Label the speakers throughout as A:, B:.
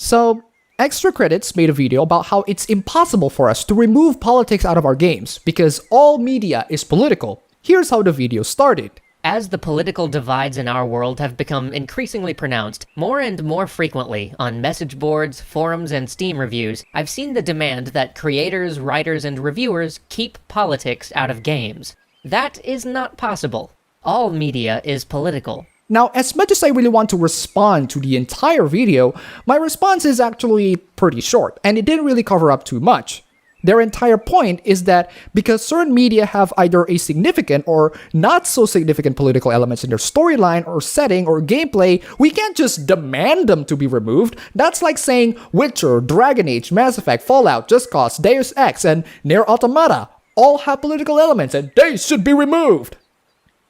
A: So, Extra Credits made a video about how it's impossible for us to remove politics out of our games because all media is political. Here's how the video started.
B: As the political divides in our world have become increasingly pronounced, more and more frequently on message boards, forums, and Steam reviews, I've seen the demand that creators, writers, and reviewers keep politics out of games. That is not possible. All media is political.
A: Now, as much as I really want to respond to the entire video, my response is actually pretty short, and it didn't really cover up too much. Their entire point is that because certain media have either a significant or not so significant political elements in their storyline or setting or gameplay, we can't just demand them to be removed. That's like saying Witcher, Dragon Age, Mass Effect, Fallout, Just Cause, Deus Ex, and Nier Automata all have political elements and they should be removed.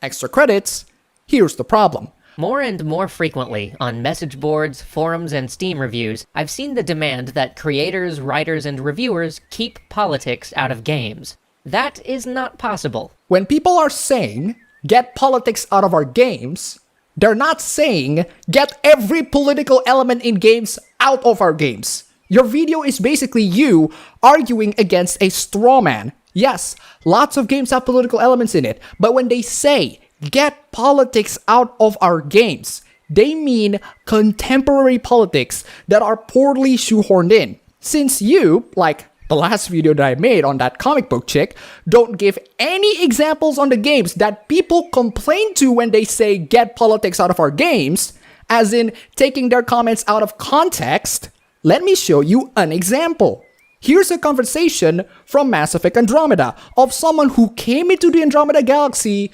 A: Extra credits. Here's the problem.
B: More and more frequently on message boards, forums, and Steam reviews, I've seen the demand that creators, writers, and reviewers keep politics out of games. That is not possible.
A: When people are saying, get politics out of our games, they're not saying, get every political element in games out of our games. Your video is basically you arguing against a straw man. Yes, lots of games have political elements in it, but when they say, get politics out of our games, they mean contemporary politics that are poorly shoehorned in. Since you, like the last video that I made on that comic book chick, don't give any examples on the games that people complain to when they say get politics out of our games, as in taking their comments out of context, let me show you an example. Here's a conversation from Mass Effect Andromeda of someone who came into the Andromeda Galaxy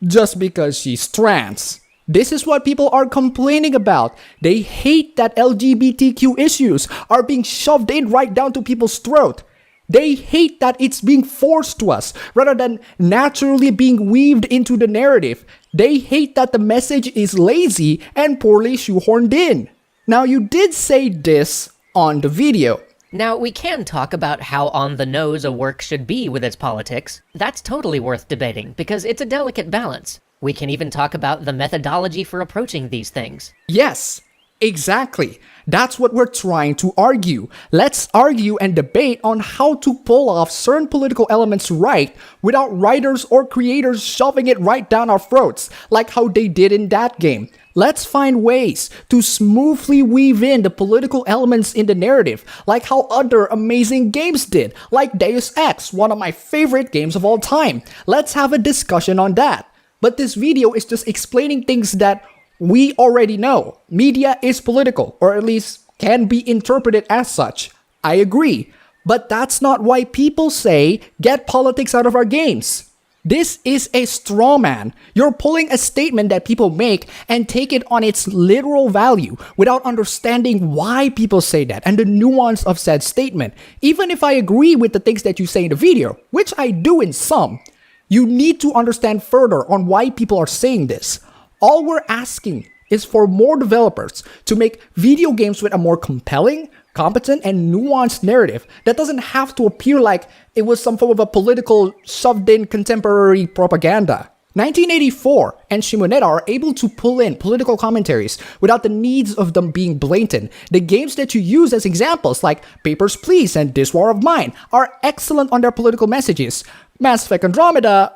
A: just because she's trans. This is what people are complaining about. They hate that LGBTQ issues are being shoved in right down to people's throat. They hate that it's being forced to us rather than naturally being weaved into the narrative. They hate that the message is lazy and poorly shoehorned in. Now, you did say this on the video.
B: Now, we can talk about how on the nose a work should be with its politics. That's totally worth debating, because it's a delicate balance. We can even talk about the methodology for approaching these things.
A: Yes, exactly. That's what we're trying to argue. Let's argue and debate on how to pull off certain political elements right without writers or creators shoving it right down our throats, like how they did in that game. Let's find ways to smoothly weave in the political elements in the narrative, like how other amazing games did, like Deus Ex, one of my favorite games of all time. Let's have a discussion on that. But this video is just explaining things that we already know. Media is political, or at least can be interpreted as such. I agree. But that's not why people say, get politics out of our games. This is a straw man. You're pulling a statement that people make and take it on its literal value without understanding why people say that and the nuance of said statement. Even if I agree with the things that you say in the video, which I do in some, you need to understand further on why people are saying this. All we're asking is for more developers to make video games with a more compelling, competent, and nuanced narrative that doesn't have to appear like it was some form of a political, shoved-in contemporary propaganda. 1984 and Shimoneta are able to pull in political commentaries without the needs of them being blatant. The games that you use as examples, like Papers, Please and This War of Mine, are excellent on their political messages. Mass Effect Andromeda,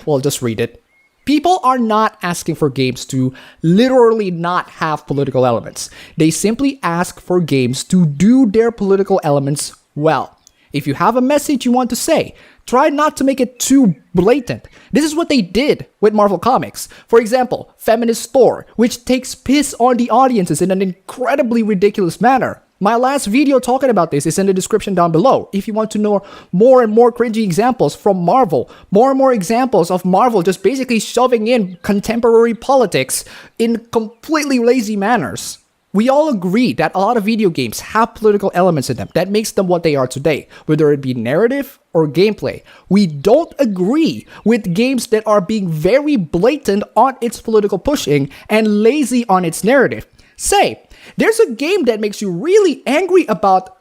A: well, just read it. People are not asking for games to literally not have political elements. They simply ask for games to do their political elements well. If you have a message you want to say, try not to make it too blatant. This is what they did with Marvel Comics. For example, Feminist Thor, which takes piss on the audiences in an incredibly ridiculous manner. My last video talking about this is in the description down below. If you want to know more and more cringy examples from Marvel, more and more examples of Marvel just basically shoving in contemporary politics in completely lazy manners. We all agree that a lot of video games have political elements in them that makes them what they are today, whether it be narrative or gameplay. We don't agree with games that are being very blatant on its political pushing and lazy on its narrative. Say, there's a game that makes you really angry about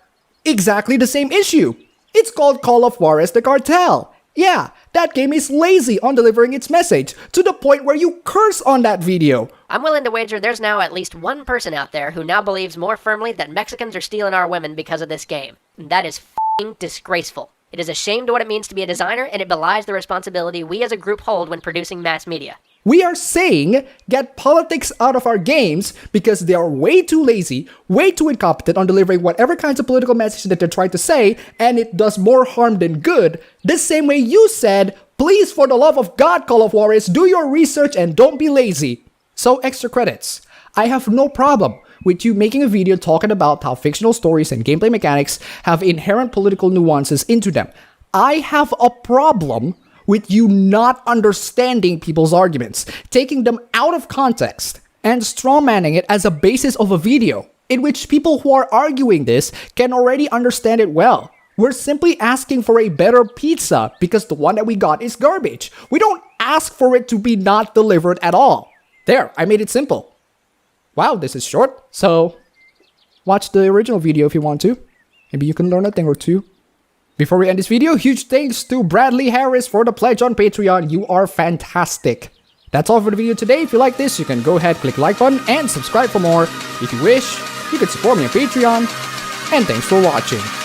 A: exactly the same issue. It's called Call of Juarez the Cartel. Yeah, that game is lazy on delivering its message, to the point where you curse on that video.
C: I'm willing to wager there's now at least one person out there who now believes more firmly that Mexicans are stealing our women because of this game. And that is f***ing disgraceful. It is a shame to what it means to be a designer, and it belies the responsibility we as a group hold when producing mass media.
A: We are saying, get politics out of our games because they are way too lazy, way too incompetent on delivering whatever kinds of political message that they're trying to say, and it does more harm than good. The same way you said, please for the love of God, Call of Juarez, do your research and don't be lazy. So extra credits. I have no problem with you making a video talking about how fictional stories and gameplay mechanics have inherent political nuances into them. I have a problem with you not understanding people's arguments, taking them out of context, and strawmanning it as a basis of a video, in which people who are arguing this can already understand it well. We're simply asking for a better pizza because the one that we got is garbage. We don't ask for it to be not delivered at all. There, I made it simple. Wow, this is short, so watch the original video if you want to. Maybe you can learn a thing or two. Before we end this video, huge thanks to Bradley Harris for the pledge on Patreon. You are fantastic. That's all for the video today. If you like this, you can go ahead, click the like button, and subscribe for more. If you wish, you can support me on Patreon. And thanks for watching.